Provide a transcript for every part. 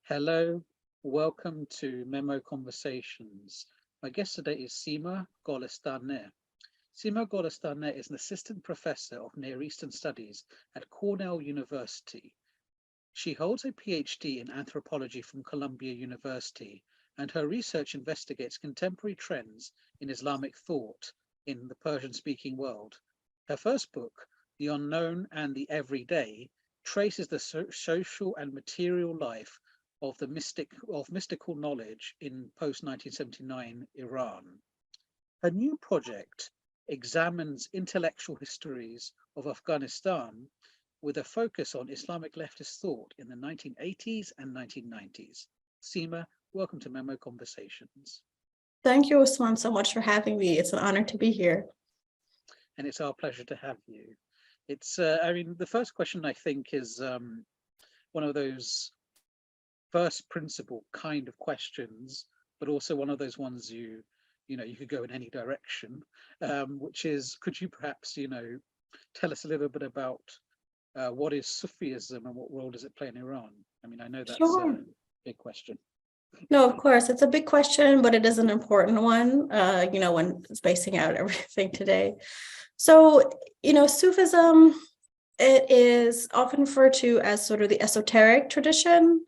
Hello, welcome to MEMO Conversations. My guest today is Seema Golestaneh. Seema Golestaneh is an assistant professor of Near Eastern Studies at Cornell University. She holds a PhD in anthropology from Columbia University, and her research investigates contemporary trends in Islamic thought in the Persian-speaking world. Her first book, The Unknown and the Everyday, traces the social and material life of mystical knowledge in post-1979 Iran. Her new project examines intellectual histories of Afghanistan with a focus on Islamic leftist thought in the 1980s and 1990s. Seema, welcome to MEMO Conversations. Thank you, Usman, so much for having me. It's an honor to be here. And it's our pleasure to have you. It's, the first question I think is one of those first principle kind of questions, but also one of those ones you could go in any direction, which is, could you perhaps, tell us a little bit about what is Sufism and what role does it play in Iran? I mean, I know that's Sure. a big question. No, of course, it's a big question, but it is an important one, when spacing out everything today. So, Sufism, it is often referred to as sort of the esoteric tradition.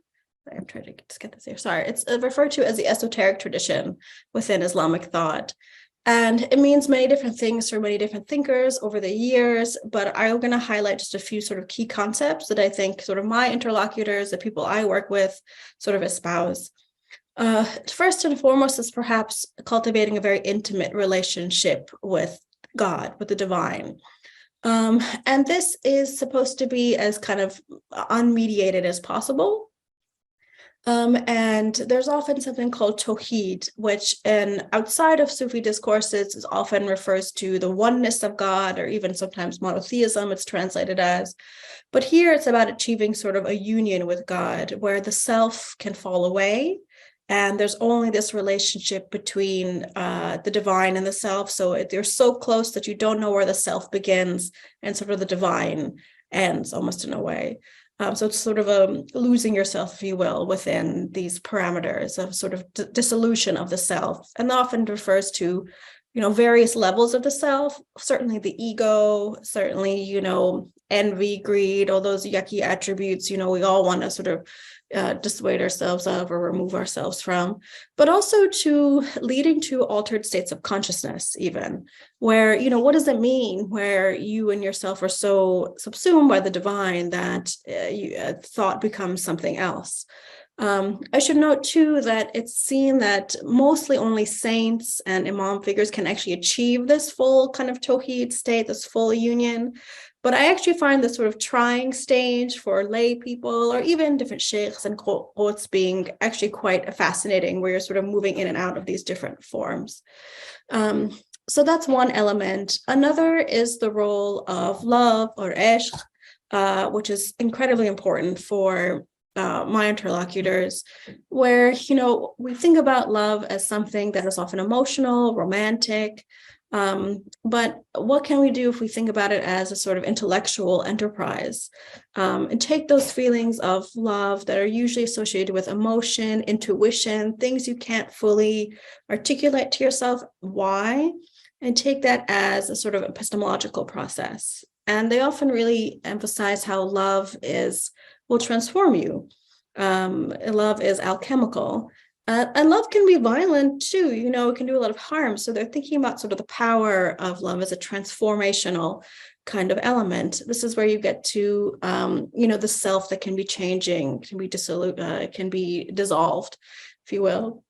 I'm trying to just get this here. Sorry, it's referred to as the esoteric tradition within Islamic thought. And it means many different things for many different thinkers over the years, but I'm going to highlight just a few sort of key concepts that I think sort of my interlocutors, the people I work with, sort of espouse. First and foremost is perhaps cultivating a very intimate relationship with God, with the divine. And this is supposed to be as kind of unmediated as possible. And there's often something called Tawheed, which outside of Sufi discourses is often refers to the oneness of God, or even sometimes monotheism, it's translated as. But here it's about achieving sort of a union with God, where the self can fall away, and there's only this relationship between the divine and the self. So they're so close that you don't know where the self begins and sort of the divine ends, almost in a way. So it's sort of losing yourself, if you will, within these parameters of sort of dissolution of the self, and often refers to, various levels of the self. Certainly the ego, certainly, envy, greed, all those yucky attributes, we all want to sort of dissuade ourselves of or remove ourselves from, but also to leading to altered states of consciousness, even where, what does it mean where you and yourself are so subsumed by the divine that thought becomes something else. I should note too that it's seen that mostly only saints and imam figures can actually achieve this full kind of tawheed state, this full union. But I actually find this sort of trying stage for lay people, or even different sheikhs and quotes, being actually quite fascinating, where you're sort of moving in and out of these different forms. So that's one element. Another is the role of love, or ishq, which is incredibly important for my interlocutors, where, we think about love as something that is often emotional, romantic. But what can we do if we think about it as a sort of intellectual enterprise, and take those feelings of love that are usually associated with emotion, intuition, things you can't fully articulate to yourself why, and take that as a sort of epistemological process. And they often really emphasize how love will transform you. Love is alchemical. And love can be violent too, it can do a lot of harm. So they're thinking about sort of the power of love as a transformational kind of element. This is where you get to, the self that can be changing, can be can be dissolved, if you will.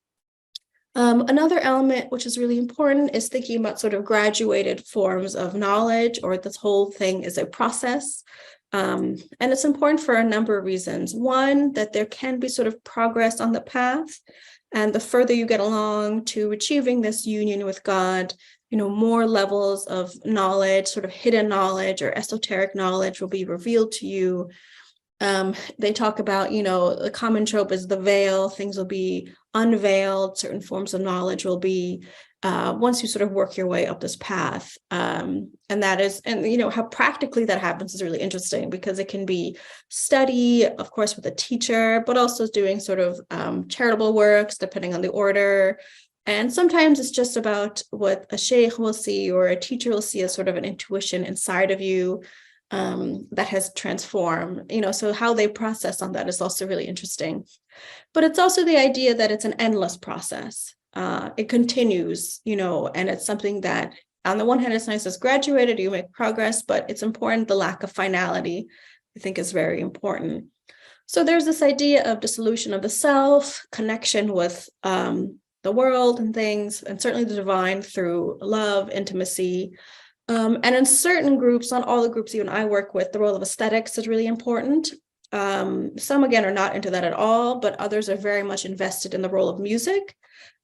Another element which is really important is thinking about sort of graduated forms of knowledge, or this whole thing is a process. And it's important for a number of reasons. One, that there can be sort of progress on the path, and the further you get along to achieving this union with God, more levels of knowledge, sort of hidden knowledge or esoteric knowledge, will be revealed to you. They talk about, the common trope is the veil, things will be unveiled, certain forms of knowledge will be once you sort of work your way up this path. And that is, and how practically that happens is really interesting, because it can be study, of course, with a teacher, but also doing sort of charitable works, depending on the order. And sometimes it's just about what a sheikh will see or a teacher will see as sort of an intuition inside of you that has transformed, so how they process on that is also really interesting. But it's also the idea that it's an endless process. It continues, and it's something that on the one hand, it's nice as graduated, you make progress, but it's important. The lack of finality, I think, is very important. So there's this idea of dissolution of the self, connection with the world and things, and certainly the divine through love, intimacy. And in certain groups, not all the groups even I work with, the role of aesthetics is really important. Some, again, are not into that at all, but others are very much invested in the role of music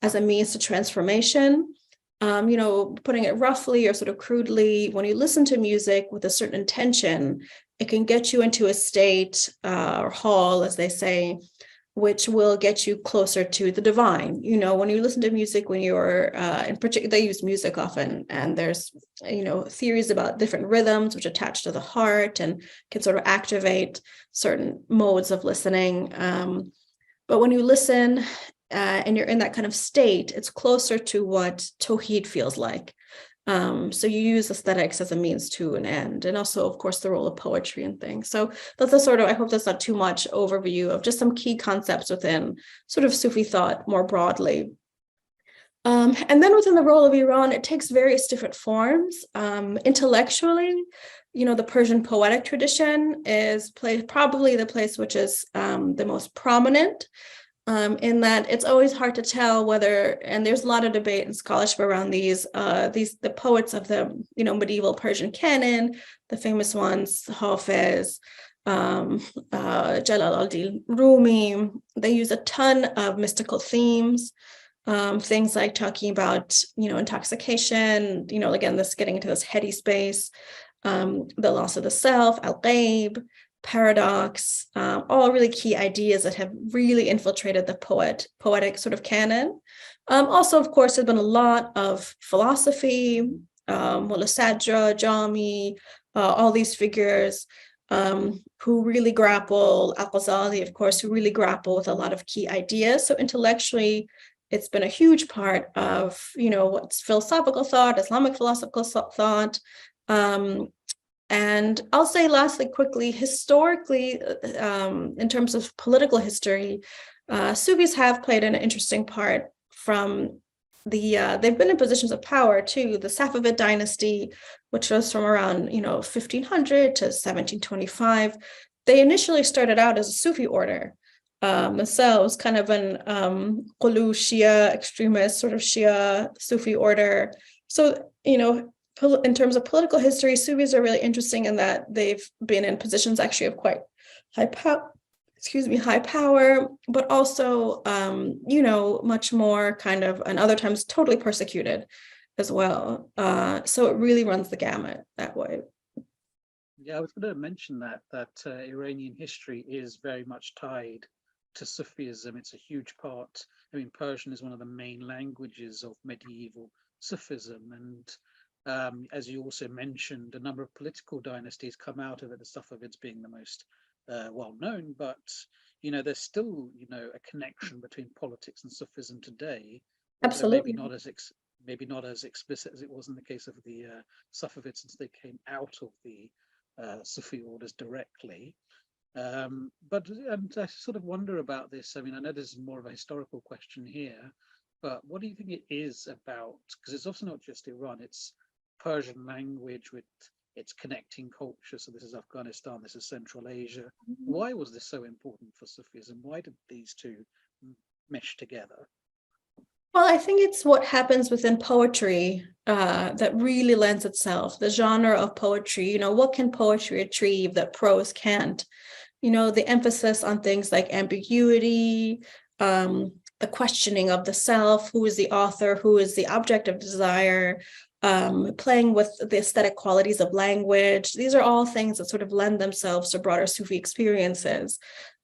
as a means to transformation. Putting it roughly or sort of crudely, when you listen to music with a certain intention, it can get you into a state or hall, as they say, which will get you closer to the divine. When you listen to music, when you're, in particular, they use music often, and there's, theories about different rhythms which attach to the heart and can sort of activate certain modes of listening. But when you listen and you're in that kind of state, it's closer to what Tawheed feels like. So you use aesthetics as a means to an end, and also, of course, the role of poetry and things. So that's a sort of, I hope that's not too much overview of just some key concepts within sort of Sufi thought more broadly. And then within the role of Iran, it takes various different forms. Intellectually, the Persian poetic tradition is probably the place which is the most prominent. In that it's always hard to tell whether, and there's a lot of debate and scholarship around the poets of the medieval Persian canon, the famous ones, Hafiz, Jalal al-Din Rumi. They use a ton of mystical themes, things like talking about intoxication, again, this getting into this heady space, the loss of the self, al-ghaib, paradox, all really key ideas that have really infiltrated the poetic sort of canon. Also, of course, there's been a lot of philosophy, Mullah Sadra, Jami, all these figures who really grapple, Al-Ghazali, of course, who really grapple with a lot of key ideas. So intellectually, it's been a huge part of, what's philosophical thought, Islamic philosophical thought. And I'll say lastly, quickly, historically, in terms of political history, Sufis have played an interesting part from they've been in positions of power too. The Safavid dynasty, which was from around 1500 to 1725, they initially started out as a Sufi order themselves, kind of an Qulu Shia extremist sort of Shia Sufi order. So in terms of political history, Sufis are really interesting in that they've been in positions actually of quite high power, but also, much more kind of, and other times totally persecuted as well. So it really runs the gamut that way. Yeah, I was going to mention that Iranian history is very much tied to Sufism. It's a huge part. I mean, Persian is one of the main languages of medieval Sufism, and as you also mentioned, a number of political dynasties come out of it, the Safavids being the most well known, but there's still a connection between politics and Sufism today. Absolutely. Maybe not as explicit as it was in the case of the Safavids, since they came out of the Sufi orders directly. But I sort of wonder about this. I mean, I know this is more of a historical question here, but what do you think it is about? Because it's also not just Iran, it's Persian language with its connecting culture. So this is Afghanistan, this is Central Asia. Why was this so important for Sufism? Why did these two mesh together? Well, I think it's what happens within poetry that really lends itself, the genre of poetry. What can poetry achieve that prose can't? The emphasis on things like ambiguity, the questioning of the self, who is the author, who is the object of desire, playing with the aesthetic qualities of language. These are all things that sort of lend themselves to broader Sufi experiences.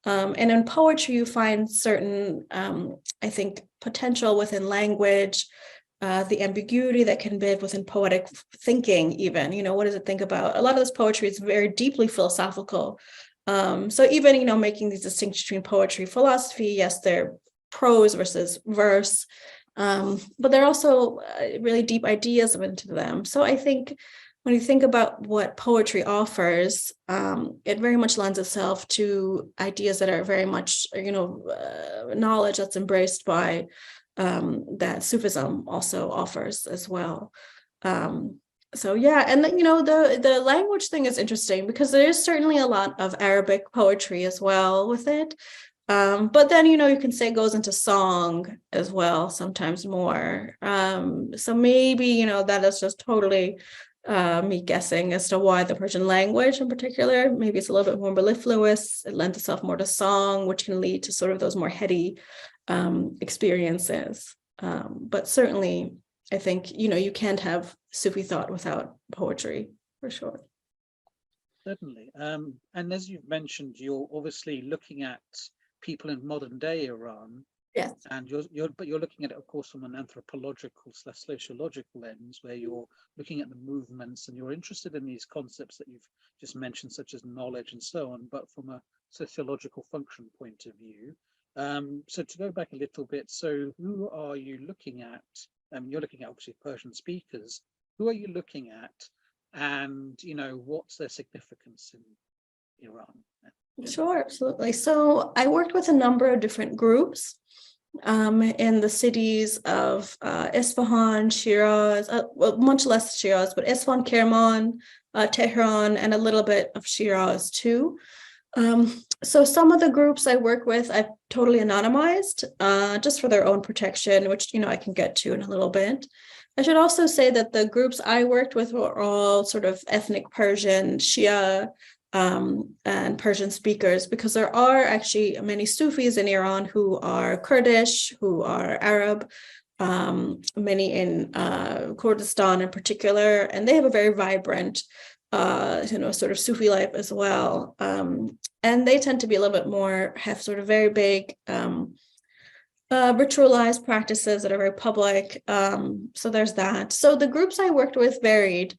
And in poetry, you find certain, I think, potential within language the ambiguity that can be within poetic thinking, even, what does it think about? A lot of this poetry is very deeply philosophical. So even, making these distinctions between poetry, philosophy, yes, they're prose versus verse, but there are also really deep ideas into them. So I think when you think about what poetry offers, it very much lends itself to ideas that are very much, knowledge that's embraced by that Sufism also offers as well. So yeah, and then, the language thing is interesting because there is certainly a lot of Arabic poetry as well with it. But then, you can say it goes into song as well, sometimes more. So maybe, that is just totally me guessing as to why the Persian language in particular, maybe it's a little bit more mellifluous. It lends itself more to song, which can lead to sort of those more heady experiences. But certainly, I think, you can't have Sufi thought without poetry, for sure. Certainly. And as you've mentioned, you're obviously looking at people in modern day Iran. Yes. And you're looking at it, of course, from an anthropological / sociological lens, where you're looking at the movements and you're interested in these concepts that you've just mentioned, such as knowledge and so on, but from a sociological function point of view. So to go back a little bit, so who are you looking at? You're looking at obviously Persian speakers. Who are you looking at? And, what's their significance in Iran? Sure, absolutely. So I worked with a number of different groups in the cities of Isfahan, Shiraz, well, much less Shiraz, but Isfahan, Kerman, Tehran, and a little bit of Shiraz too. So some of the groups I work with, I've totally anonymized just for their own protection, which, I can get to in a little bit. I should also say that the groups I worked with were all sort of ethnic Persian, Shia, and Persian speakers, because there are actually many Sufis in Iran who are Kurdish, who are Arab, many in Kurdistan in particular, and they have a very vibrant sort of Sufi life as well. And they tend to be a little bit more, have sort of very big ritualized practices that are very public. So there's that. So the groups I worked with varied.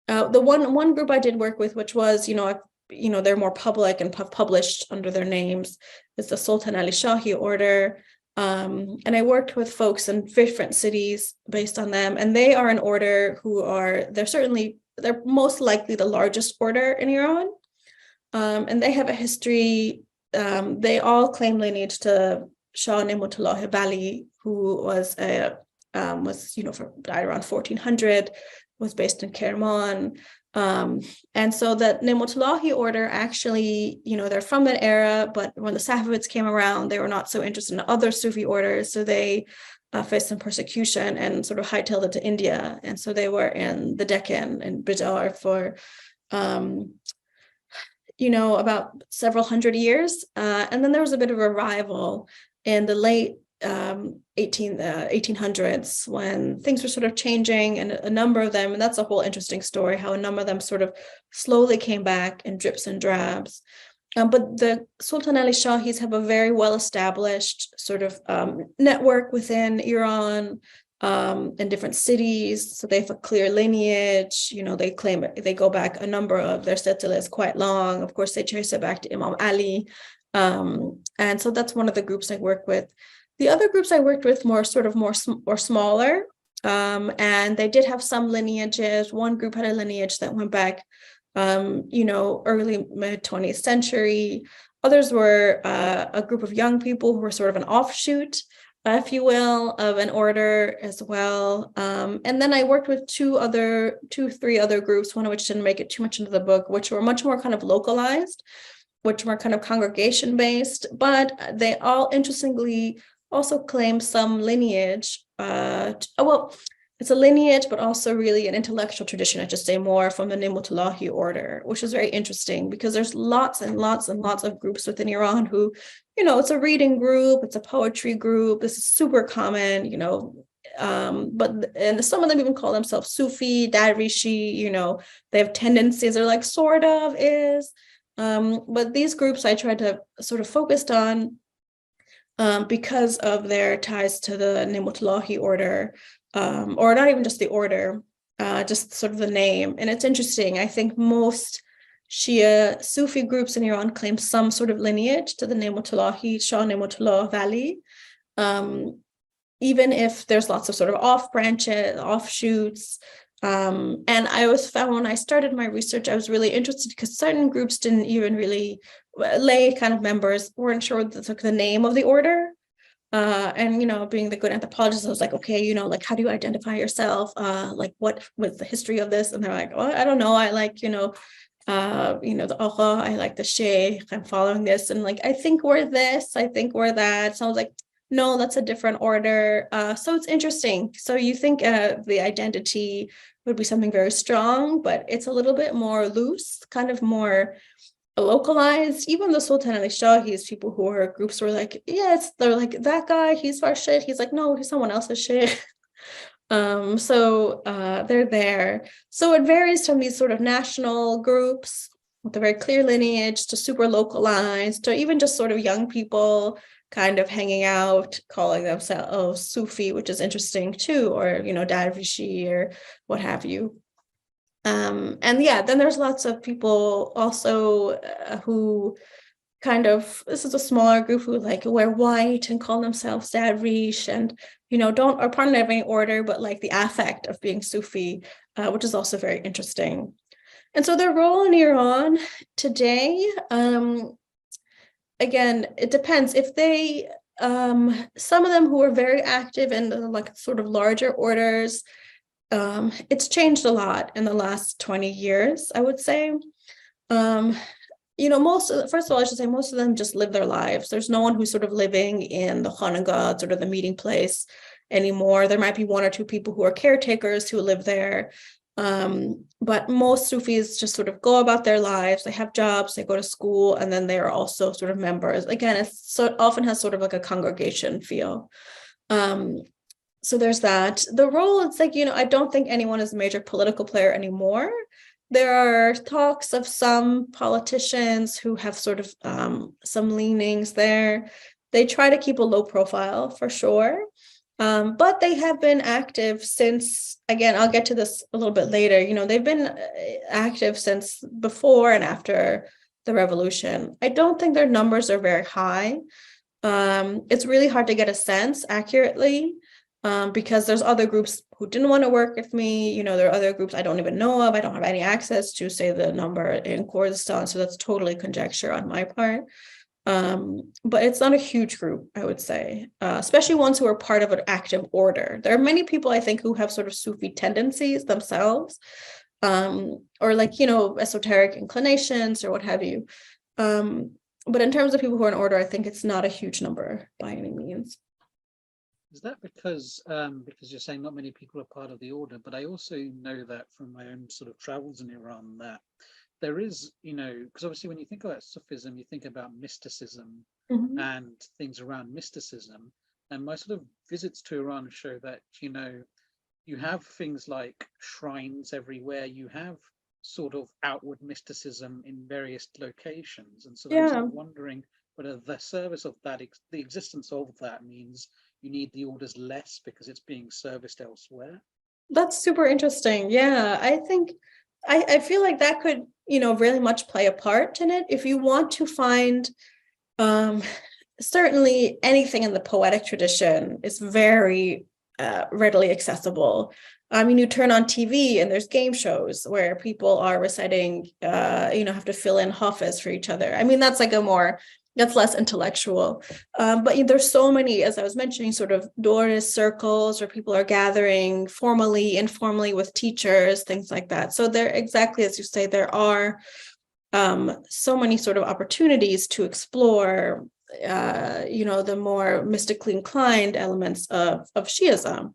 The one group I did work with, which was, they're more public and published under their names, is the Sultan Ali Shahi order. And I worked with folks in different cities based on them. And they are an order they're most likely the largest order in Iran. And they have a history. They all claim lineage to Shah Ni'matullah Bali, who died around 1400, was based in Kerman. And so that Ni'matullahi order actually, they're from that era, but when the Safavids came around, they were not so interested in other Sufi orders. So they faced some persecution and sort of hightailed it to India. And so they were in the Deccan and Bidar for, about several hundred years. And then there was a bit of a revival in the late 1800s when things were sort of changing, and a number of them, and that's a whole interesting story, how a number of them sort of slowly came back in drips and drabs. But the Sultan Ali Shahis have a very well-established sort of network within Iran, in different cities. So they have a clear lineage. They claim they go back, a number of their silsila is quite long. Of course, they trace it back to Imam Ali. And so that's one of the groups I work with. The other groups I worked with more smaller, and they did have some lineages. One group had a lineage that went back, early mid 20th century. Others were a group of young people who were sort of an offshoot, if you will, of an order as well. And then I worked with three other groups, one of which didn't make it too much into the book, which were much more kind of localized, which were kind of congregation based, but they all interestingly also claim some lineage. It's a lineage, but also really an intellectual tradition, I should say, more from the Ni'matullahi order, which is very interesting because there's lots and lots and lots of groups within Iran who, it's a reading group, it's a poetry group. This is super common, and some of them even call themselves Sufi, Darishi, they have tendencies, they're like sort of is. But these groups I tried to sort of focused on because of their ties to the Ni'matullahi order. or not even just the order, just sort of the name. And it's interesting. I think most Shia Sufi groups in Iran claim some sort of lineage to the Ne'matullahi Shah Ne'matullah Valley, even if there's lots of sort of off branches, offshoots. And I always found when I started my research, I was really interested because certain groups didn't even really, lay kind of members weren't sure the name of the order. And, being the good anthropologist, I was like, okay, like, how do you identify yourself? Like, what was the history of this? And they're like, oh, I don't know. I like, the Agha, I like the Sheikh, I'm following this. And like, I think we're this, I think we're that. So I was like, no, that's a different order. So it's interesting. So you think the identity would be something very strong, but it's a little bit more loose, kind of more localized. Even the Sultan Ali Shah, he's people who are groups who are like, yes, they're like, that guy, he's our shit. He's like, no, he's someone else's shit. So they're there. So it varies from these sort of national groups with a very clear lineage to super localized to even just sort of young people kind of hanging out, calling themselves Sufi, which is interesting too, or, Darvishi or what have you. And yeah, then there's lots of people also who kind of, this is a smaller group who like wear white and call themselves Darvish and, don't, or pardon any order, but like the affect of being Sufi, which is also very interesting. And so their role in Iran today, again, it depends. If they, some of them who are very active in the like sort of larger orders, it's changed a lot in the last 20 years, I would say. First of all, I should say most of them just live their lives. There's no one who's sort of living in the Khanagah, sort of the meeting place anymore. There might be one or two people who are caretakers who live there. But most Sufis just sort of go about their lives. They have jobs, they go to school, and then they are also sort of members. Again, it often has sort of like a congregation feel. So there's that. The role, it's like, I don't think anyone is a major political player anymore. There are talks of some politicians who have sort of some leanings there. They try to keep a low profile for sure. But they have been active since, again, I'll get to this a little bit later. They've been active since before and after the revolution. I don't think their numbers are very high. It's really hard to get a sense accurately. Because there's other groups who didn't want to work with me. There are other groups I don't even know of. I don't have any access to, say, the number in Kurdistan. So that's totally conjecture on my part. But it's not a huge group, I would say, especially ones who are part of an active order. There are many people, I think, who have sort of Sufi tendencies themselves, or like, esoteric inclinations or what have you. But in terms of people who are in order, I think it's not a huge number by any means. Is that because you're saying not many people are part of the order, but I also know that from my own sort of travels in Iran that there is, because obviously when you think about Sufism, you think about mysticism and things around mysticism. And my sort of visits to Iran show that, you have things like shrines everywhere. You have sort of outward mysticism in various locations. And so I was wondering whether the service of that, the existence of that means you need the orders less because it's being serviced elsewhere. That's super interesting. Yeah, I think I feel like that could, really much play a part in it. If you want to find, certainly anything in the poetic tradition is very readily accessible. I mean, you turn on TV and there's game shows where people are reciting, have to fill in hafiz for each other. I mean, that's like that's less intellectual. But there's so many, as I was mentioning, sort of Doris circles where people are gathering formally, informally with teachers, things like that. So there, exactly as you say, there are so many sort of opportunities to explore, the more mystically inclined elements of Shiism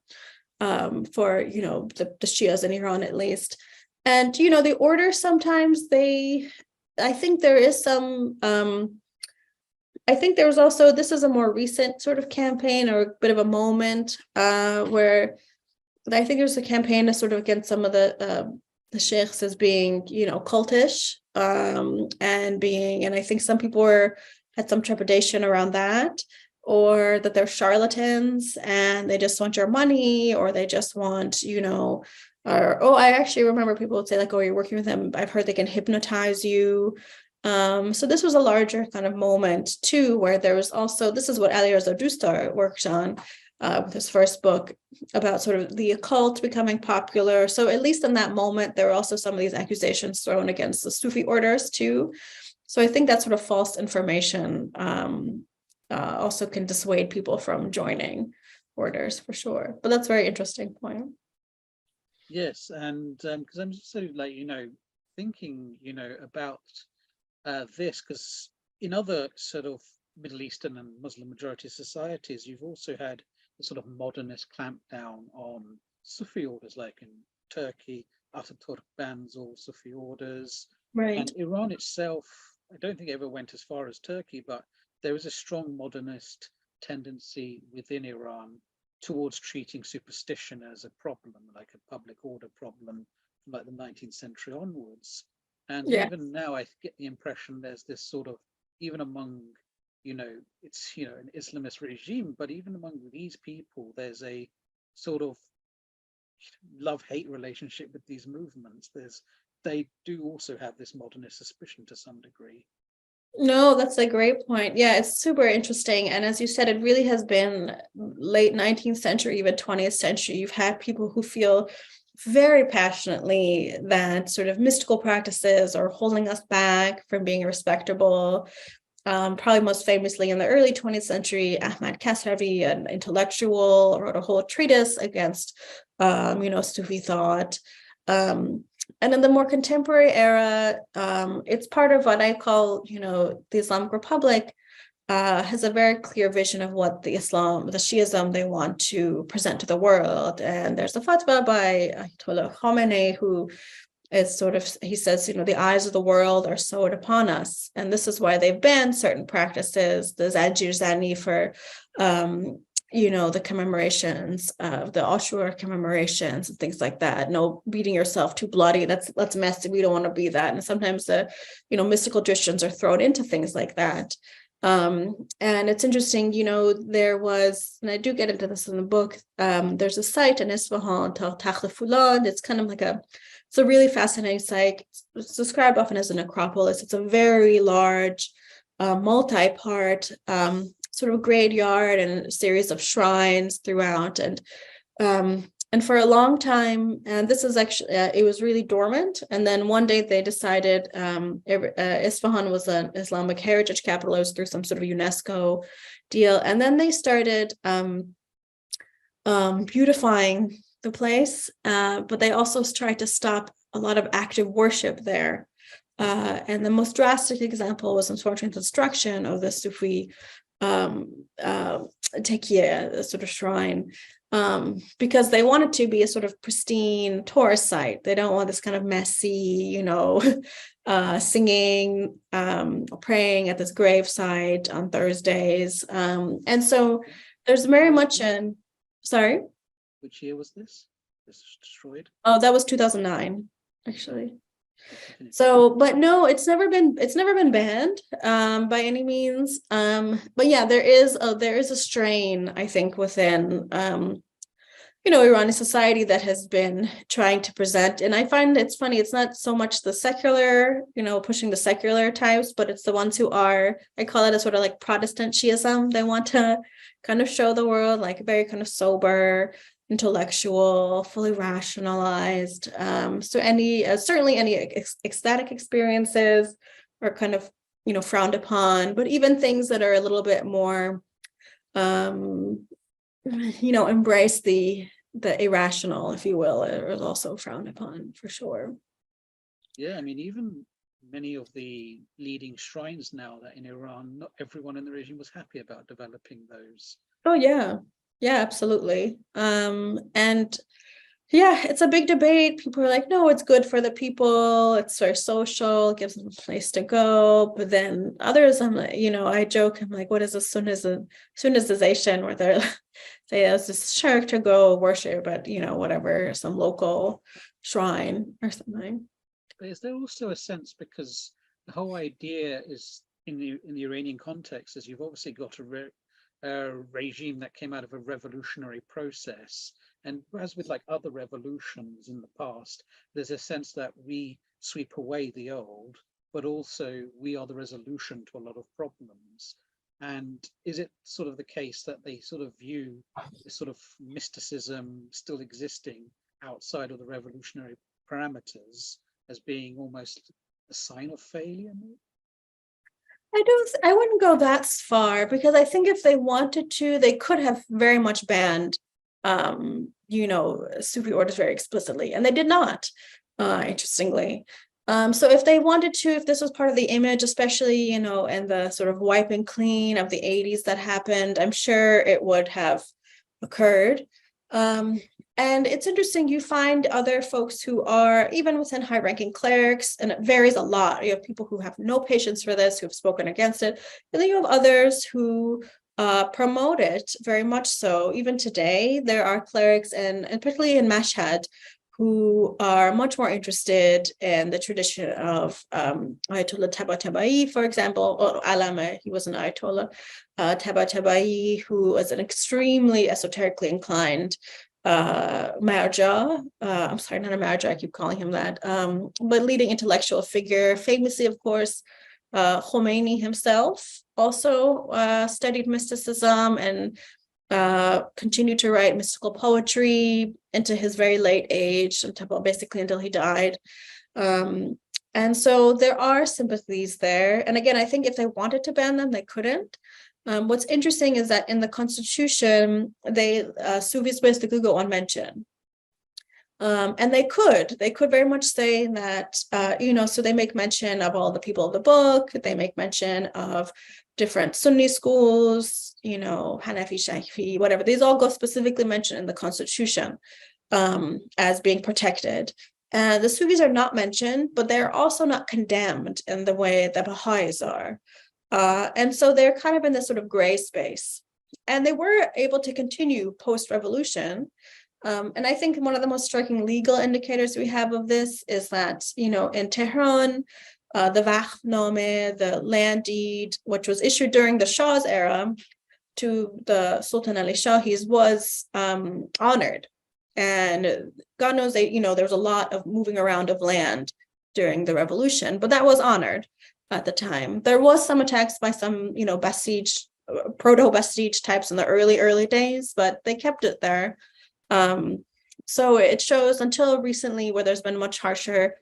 for, the Shias in Iran, at least. And, the order sometimes I think there is some, I think there was also, this is a more recent sort of campaign or a bit of a moment where I think there's a campaign to sort of against some of the sheikhs as being, cultish and I think some people had some trepidation around that. or that they're charlatans and they just want your money, or they just want, or, oh, I actually remember people would say like, oh, you're working with them, I've heard they can hypnotize you. So this was a larger kind of moment too, where there was also, this is what Alireza Dostar worked on with his first book about sort of the occult becoming popular. So at least in that moment, there were also some of these accusations thrown against the Sufi orders too. So I think that sort of false information also can dissuade people from joining orders for sure. But that's a very interesting point. Yes, and because I'm just sort of like, thinking, about this, because in other sort of Middle Eastern and Muslim majority societies, you've also had a sort of modernist clampdown on Sufi orders, like in Turkey, Ataturk bans all Sufi orders. Right. And Iran itself, I don't think it ever went as far as Turkey, but there is a strong modernist tendency within Iran towards treating superstition as a problem, like a public order problem, from like the 19th century onwards. And Yeah. even now, I get the impression there's this sort of, even among, it's, an Islamist regime, but even among these people, there's a sort of love-hate relationship with these movements. They do also have this modernist suspicion to some degree. No, that's a great point. Yeah, it's super interesting. And as you said, it really has been late 19th century, even 20th century. You've had people who feel very passionately that sort of mystical practices are holding us back from being respectable. Probably most famously in the early 20th century, Ahmad Kasravi, an intellectual, wrote a whole treatise against, Sufi thought. And in the more contemporary era, it's part of what I call, the Islamic Republic has a very clear vision of what the Shiism they want to present to the world. And there's a fatwa by Ayatollah Khomeini, who is sort of, he says, the eyes of the world are sewed upon us. And this is why they've banned certain practices, the Zanjir Zani for, the commemorations of the Ashura commemorations and things like that. No beating yourself too bloody. That's messy. We don't want to be that. And sometimes the, mystical traditions are thrown into things like that. And it's interesting, there was, and I do get into this in the book, there's a site in Isfahan, Takht Fulan. It's kind of like it's a really fascinating site. It's described often as a necropolis. It's a very large, multi-part sort of graveyard and a series of shrines throughout. And for a long time, and this is actually, it was really dormant. And then one day they decided Isfahan was an Islamic heritage capital. It was through some sort of UNESCO deal. And then they started beautifying the place, but they also tried to stop a lot of active worship there. And the most drastic example was unfortunately the destruction of the Sufi Tekiye, the sort of shrine, because they want it to be a sort of pristine tourist site. They don't want this kind of messy, singing, praying at this gravesite on Thursdays. And so there's very much sorry? Which year was this? This was destroyed? Oh, that was 2009, actually. So, but no, it's never been banned by any means. But yeah, there is a strain, I think, within Iranian society that has been trying to present. And I find it's funny, it's not so much the secular, pushing the secular types, but it's the ones who are, I call it a sort of like Protestant Shiism. They want to kind of show the world like very kind of sober, intellectual, fully rationalized. So certainly any ecstatic experiences are kind of, frowned upon, but even things that are a little bit more, embrace the irrational, if you will, is also frowned upon for sure. Yeah, I mean, even many of the leading shrines now that in Iran, not everyone in the regime was happy about developing those. Oh yeah. Yeah, absolutely. And yeah, it's a big debate. People are like, no, it's good for the people. It's very social, it gives them a place to go. But then others, I'm like, I joke, I'm like, what is this Sunnization where they're say it's this shirk to go worship at, whatever, some local shrine or something. But is there also a sense, because the whole idea is in the Iranian context, is you've obviously got a regime that came out of a revolutionary process. And as with like other revolutions in the past, there's a sense that we sweep away the old, but also we are the resolution to a lot of problems. And is it sort of the case that they sort of view this sort of mysticism still existing outside of the revolutionary parameters as being almost a sign of failure? I wouldn't go that far, because I think if they wanted to, they could have very much banned, Sufi orders very explicitly, and they did not, interestingly. So if they wanted to, if this was part of the image, especially, in the sort of wiping clean of the 80s that happened, I'm sure it would have occurred. And it's interesting, you find other folks who are even within high-ranking clerics, and it varies a lot. You have people who have no patience for this, who have spoken against it, and then you have others who promote it very much so. Even today, there are clerics, and particularly in Mashhad, who are much more interested in the tradition of Ayatollah Tabatabai, for example, or Alama, he was an Ayatollah, Tabatabai, who was an extremely esoterically inclined Marja, I'm sorry, not a Marja, I keep calling him that, but leading intellectual figure, famously, of course, Khomeini himself also studied mysticism and continued to write mystical poetry into his very late age, basically until he died. And so there are sympathies there. And again, I think if they wanted to ban them, they couldn't. What's interesting is that in the Constitution, Sufis basically go unmentioned. And they could very much say that, so they make mention of all the people of the book, they make mention of different Sunni schools, Hanafi, Shafi'i, whatever. These all go specifically mentioned in the Constitution as being protected. The Sufis are not mentioned, but they're also not condemned in the way that Baha'is are. And so they're kind of in this sort of gray space. And they were able to continue post-revolution. And I think one of the most striking legal indicators we have of this is that, in Tehran, the Vakhnameh, the land deed, which was issued during the Shah's era to the Sultan Ali Shahis, was honored. And God knows, there was a lot of moving around of land during the revolution, but that was honored at the time. There was some attacks by some, Basij, proto-Basij types in the early days, but they kept it there. So it shows until recently where there's been much harsher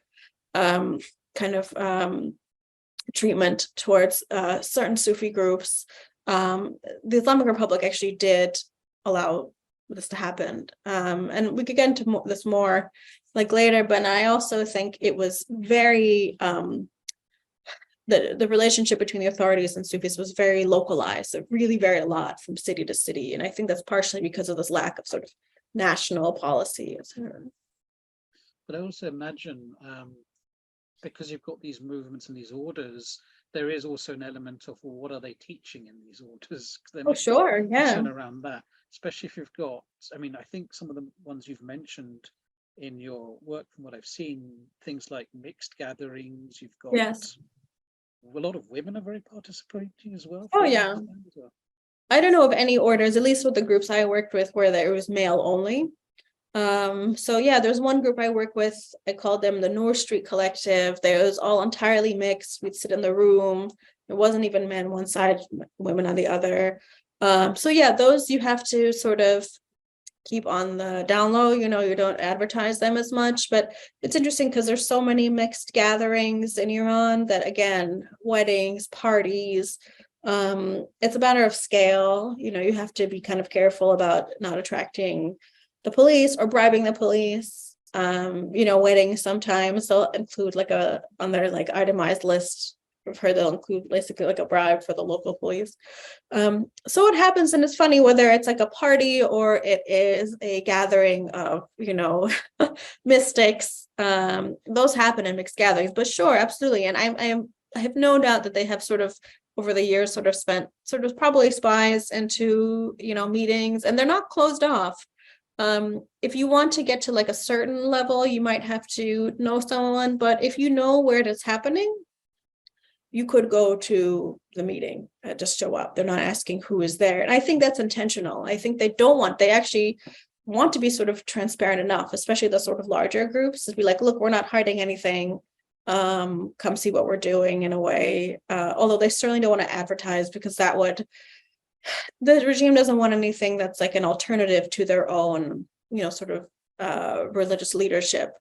treatment towards certain Sufi groups. The Islamic Republic actually did allow this to happen. And we could get into this more like later, but I also think it was very, the relationship between the authorities and Sufis was very localized. It really varied a lot from city to city. And I think that's partially because of this lack of sort of national policy. But I also imagine, because you've got these movements and these orders, there is also an element of, well, what are they teaching in these orders? Sure, yeah. Around that, especially if you've got, I think some of the ones you've mentioned in your work, from what I've seen, things like mixed gatherings, you've got, yes, a lot of women are very participating as well. Oh, yeah. I don't know of any orders, at least with the groups I worked with, where there was male only. So yeah, there's one group I work with, I called them the Noor Street Collective. They was all entirely mixed. We'd sit in the room. It wasn't even men one side, women on the other. So yeah, those you have to sort of keep on the down low, you don't advertise them as much, but it's interesting because there's so many mixed gatherings in Iran that, again, weddings, parties, it's a matter of scale. You have to be kind of careful about not attracting the police or bribing the police. Weddings sometimes they'll include on their itemized list. I've heard they'll include basically a bribe for the local police. So what happens, and it's funny whether it's a party or it is a gathering of, mystics, those happen in mixed gatherings, but sure, absolutely. And I have no doubt that they have sort of over the years spent probably spies into, meetings, and they're not closed off. If you want to get to a certain level, you might have to know someone, but if you know where it is happening, you could go to the meeting, just show up. They're not asking who is there. And I think that's intentional. I think they actually want to be sort of transparent enough, especially the sort of larger groups, to be like, look, we're not hiding anything. Come see what we're doing in a way. Although they certainly don't want to advertise, because the regime doesn't want anything that's like an alternative to their own, sort of religious leadership.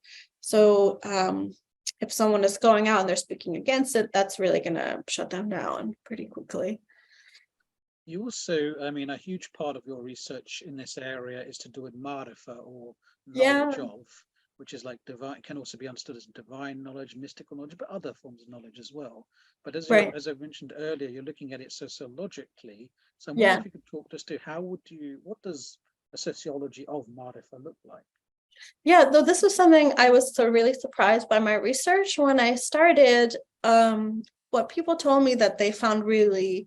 So if someone is going out and they're speaking against it, that's really going to shut them down pretty quickly. You also, a huge part of your research in this area is to do with marifa, or knowledge of, which is like divine, can also be understood as divine knowledge, mystical knowledge, but other forms of knowledge as well. But as I mentioned earlier, you're looking at it sociologically. So I'm wondering if you could talk us to what does a sociology of marifa look like? Yeah, though this was something I was really surprised by my research when I started. What people told me that they found really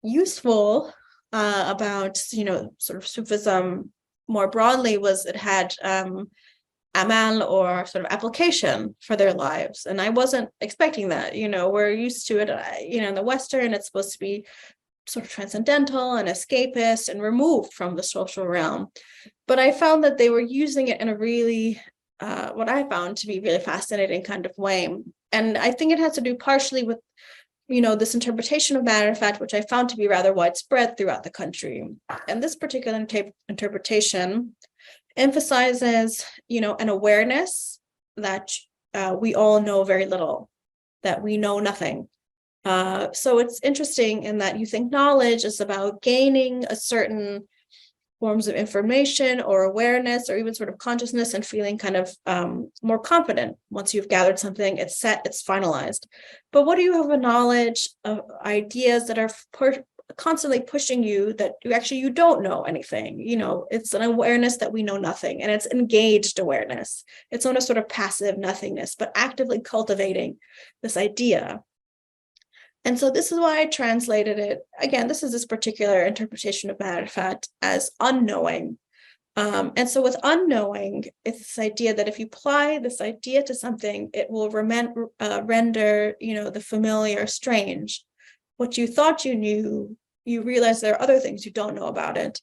useful about, sort of Sufism more broadly was it had amal, or sort of application for their lives. And I wasn't expecting that. We're used to it, in the Western, it's supposed to be sort of transcendental and escapist and removed from the social realm. But I found that they were using it in a really, what I found to be really fascinating kind of way. And I think it has to do partially with, this interpretation of matter of fact, which I found to be rather widespread throughout the country. And this particular interpretation emphasizes, an awareness that we all know very little, that we know nothing. So it's interesting in that you think knowledge is about gaining a certain forms of information or awareness, or even sort of consciousness, and feeling kind of more confident. Once you've gathered something, it's set, it's finalized. But what do you have a knowledge of ideas that are constantly pushing you, that you don't know anything? It's an awareness that we know nothing, and it's engaged awareness. It's not a sort of passive nothingness, but actively cultivating this idea. And so this is why I translated it. Again, this is this particular interpretation of matter of fact as unknowing. And so with unknowing, it's this idea that if you apply this idea to something, it will render, the familiar strange. What you thought you knew, you realize there are other things you don't know about it.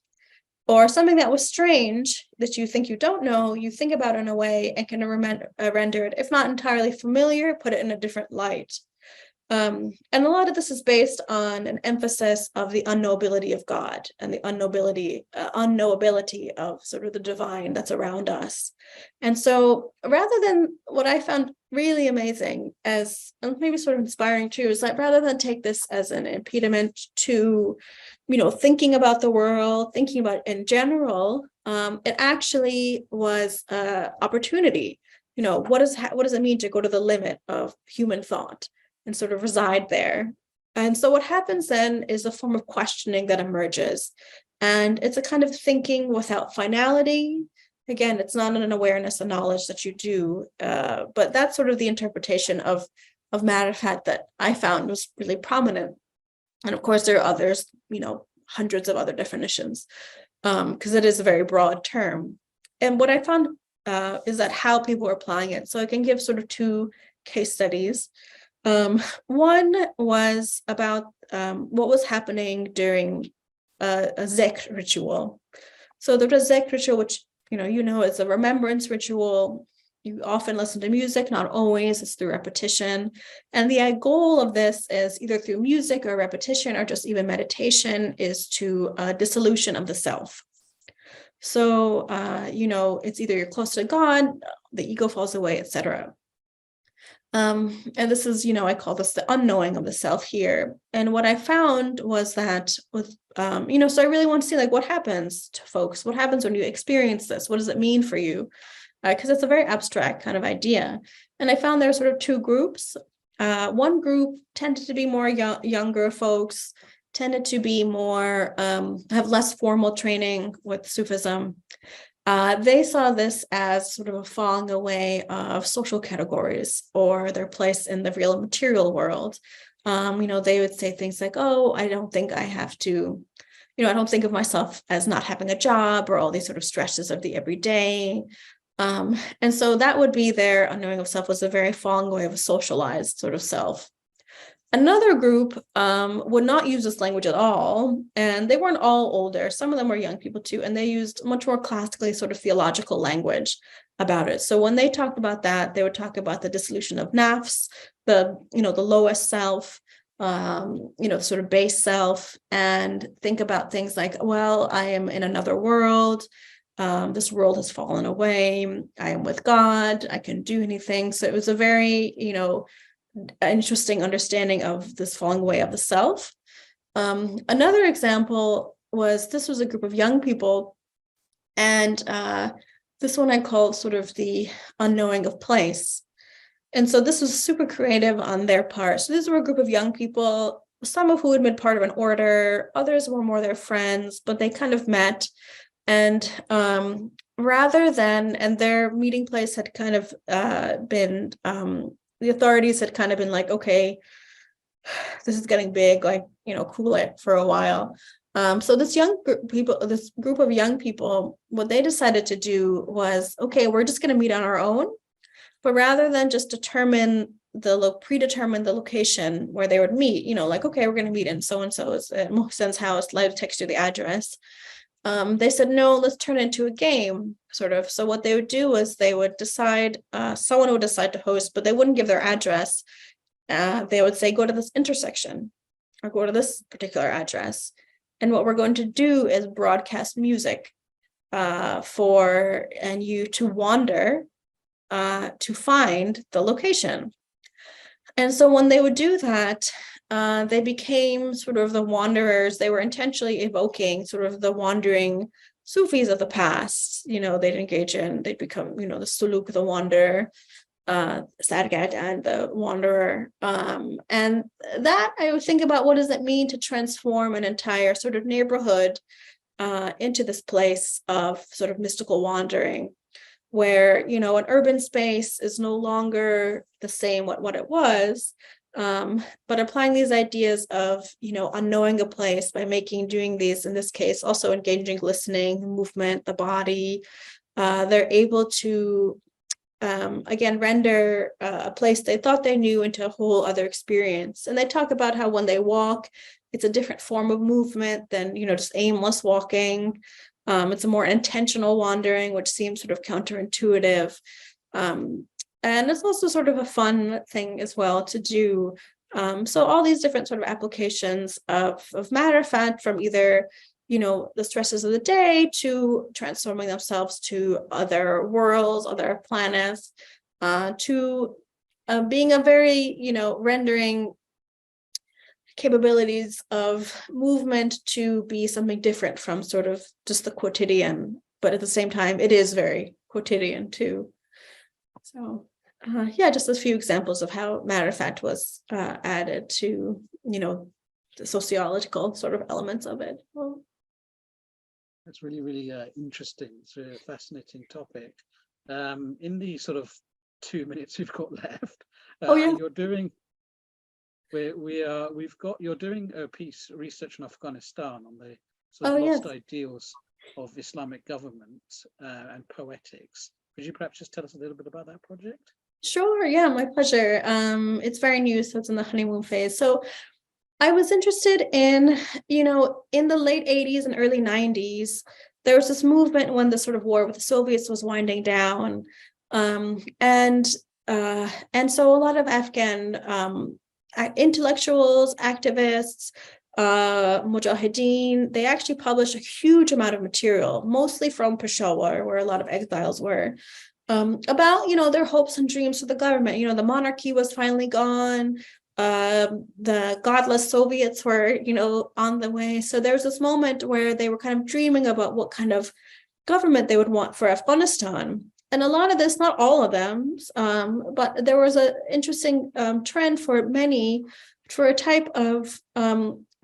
Or something that was strange that you think you don't know, you think about it in a way and can render it, if not entirely familiar, put it in a different light. And a lot of this is based on an emphasis of the unknowability of God and the unknowability of sort of the divine that's around us. And so rather than, what I found really amazing, as and maybe sort of inspiring too, is that rather than take this as an impediment to, thinking about the world, thinking about in general, it actually was an opportunity. What does it mean to go to the limit of human thought and sort of reside there? And so what happens then is a form of questioning that emerges. And it's a kind of thinking without finality. Again, it's not an awareness, a knowledge that you do, but that's sort of the interpretation of matter of fact that I found was really prominent. And of course, there are others, hundreds of other definitions, because it is a very broad term. And what I found is that how people are applying it. So I can give sort of two case studies. One was about what was happening during a zikr ritual. So there was a zikr ritual, which, is a remembrance ritual. You often listen to music, not always, it's through repetition. And the goal of this is either through music or repetition, or just even meditation, is to dissolution of the self. So, it's either you're close to God, the ego falls away, etc. And this is, I call this the unknowing of the self here. And what I found was that with, so I really want to see what happens to folks, what happens when you experience this? What does it mean for you? Because it's a very abstract kind of idea. And I found there are sort of two groups. One group tended to be more younger folks, tended to be more, have less formal training with Sufism. They saw this as sort of a falling away of social categories or their place in the real material world. They would say things like, oh, I don't think I have to, I don't think of myself as not having a job, or all these sort of stresses of the everyday. And so that would be their unknowing of self, was a very falling away of a socialized sort of self. Another group would not use this language at all, and they weren't all older. Some of them were young people too, and they used much more classically sort of theological language about it. So when they talked about that, they would talk about the dissolution of nafs, the lowest self, sort of base self, and think about things like, well, I am in another world. This world has fallen away. I am with God. I can do anything. So it was a very, interesting understanding of this falling away of the self. Another example was, this was a group of young people, and this one I called sort of the unknowing of place. And so this was super creative on their part. So these were a group of young people, some of who had been part of an order, others were more their friends, but they kind of met. And their meeting place had kind of been, the authorities had kind of been like, okay, this is getting big, like, cool it for a while. So this group of young people, what they decided to do was, okay, we're just going to meet on our own. But rather than just predetermine the location where they would meet, like, okay, we're going to meet in so-and-so's at Mohsen's house, let text you the address. They said, no, let's turn it into a game, sort of. So what they would do was they would decide, someone would decide to host, but they wouldn't give their address. They would say, go to this intersection or go to this particular address. And what we're going to do is broadcast music for you to wander to find the location. And so when they would do that, they became sort of the wanderers. They were intentionally evoking sort of the wandering Sufis of the past. They'd become, the suluk, the wanderer, Sargad, and the wanderer. And that, I would think about, what does it mean to transform an entire sort of neighborhood into this place of sort of mystical wandering, where, an urban space is no longer the same what it was, but applying these ideas of, unknowing a place by doing these, in this case, also engaging listening, movement, the body, they're able to, again, render a place they thought they knew into a whole other experience. And they talk about how when they walk, it's a different form of movement than, just aimless walking. It's a more intentional wandering, which seems sort of counterintuitive. And it's also sort of a fun thing as well to do. So all these different sort of applications of matter fact, from either, the stresses of the day to transforming themselves to other worlds, other planets, to being a very, rendering capabilities of movement to be something different from sort of just the quotidian, but at the same time, it is very quotidian too. So just a few examples of how matter of fact was added to, the sociological sort of elements of it. Well, that's really, really interesting. It's a fascinating topic. In the sort of 2 minutes we've got left, you're doing you're doing a piece research in Afghanistan on the sort of lost ideals of Islamic government and poetics. Could you perhaps just tell us a little bit about that project? Sure, yeah, my pleasure. It's very new, so it's in the honeymoon phase. So I was interested in, in the late 80s and early 90s, there was this movement when the sort of war with the Soviets was winding down. And so a lot of Afghan intellectuals, activists, mujahideen, they actually published a huge amount of material, mostly from Peshawar, where a lot of exiles were, about, their hopes and dreams for the government. The monarchy was finally gone. The godless Soviets were, on the way. So there was this moment where they were kind of dreaming about what kind of government they would want for Afghanistan. And a lot of this, not all of them, but there was an interesting trend for many for a type of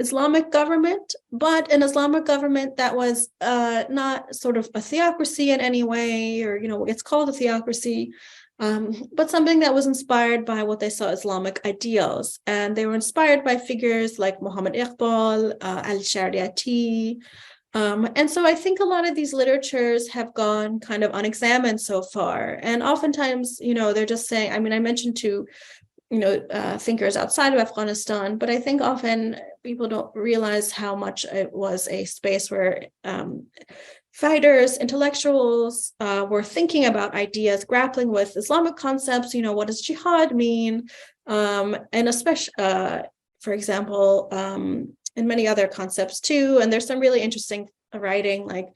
Islamic government, but an Islamic government that was not sort of a theocracy in any way, or, it's called a theocracy, but something that was inspired by what they saw Islamic ideals. And they were inspired by figures like Muhammad Iqbal, al-Shariati. And so I think a lot of these literatures have gone kind of unexamined so far. And oftentimes, they're just saying, I mentioned to thinkers outside of Afghanistan, but I think often people don't realize how much it was a space where fighters, intellectuals were thinking about ideas, grappling with Islamic concepts. What does jihad mean? And especially, for example, and many other concepts too. And there's some really interesting writing, like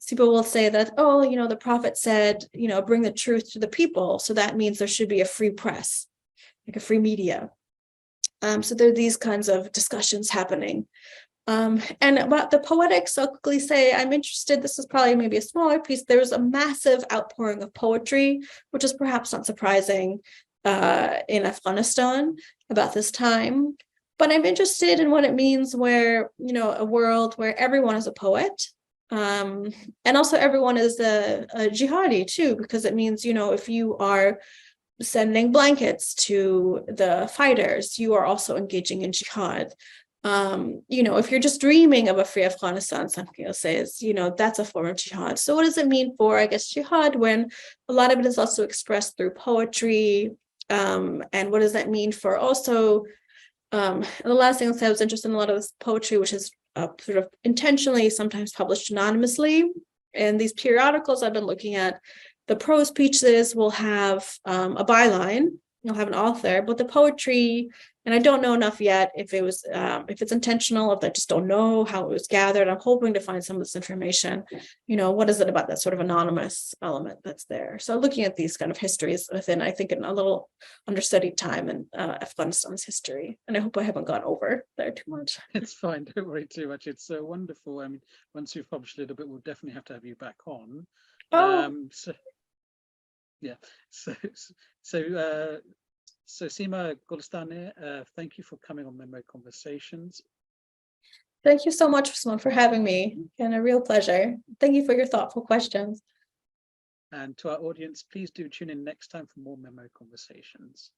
people will say that, the prophet said, bring the truth to the people. So that means there should be a free press, like a free media. So there are these kinds of discussions happening. And about the poetics, I'll quickly say I'm interested. This is probably maybe a smaller piece. There was a massive outpouring of poetry, which is perhaps not surprising in Afghanistan about this time. But I'm interested in what it means where, a world where everyone is a poet. And also everyone is a jihadi too, because it means, if you are sending blankets to the fighters, you are also engaging in jihad. If you're just dreaming of a free Afghanistan, some people say that's a form of jihad. So what does it mean for, jihad, when a lot of it is also expressed through poetry? And what does that mean for also, and the last thing I'll say, I was interested in a lot of this poetry, which is sort of intentionally sometimes published anonymously. And these periodicals I've been looking at, the prose pieces will have a byline, you'll have an author, but the poetry, and I don't know enough yet if it's intentional, if I just don't know how it was gathered. I'm hoping to find some of this information. What is it about that sort of anonymous element that's there? So looking at these kind of histories within, I think, in a little understudied time in Afghanistan's history. And I hope I haven't gone over there too much. It's fine, don't worry too much. It's so wonderful. I mean, once you've published a little bit, we'll definitely have to have you back on. So Seema Golestaneh, thank you for coming on Memo Conversations. Thank you so much, Usman, for having me. And a real pleasure. Thank you for your thoughtful questions. And to our audience, please do tune in next time for more Memo Conversations.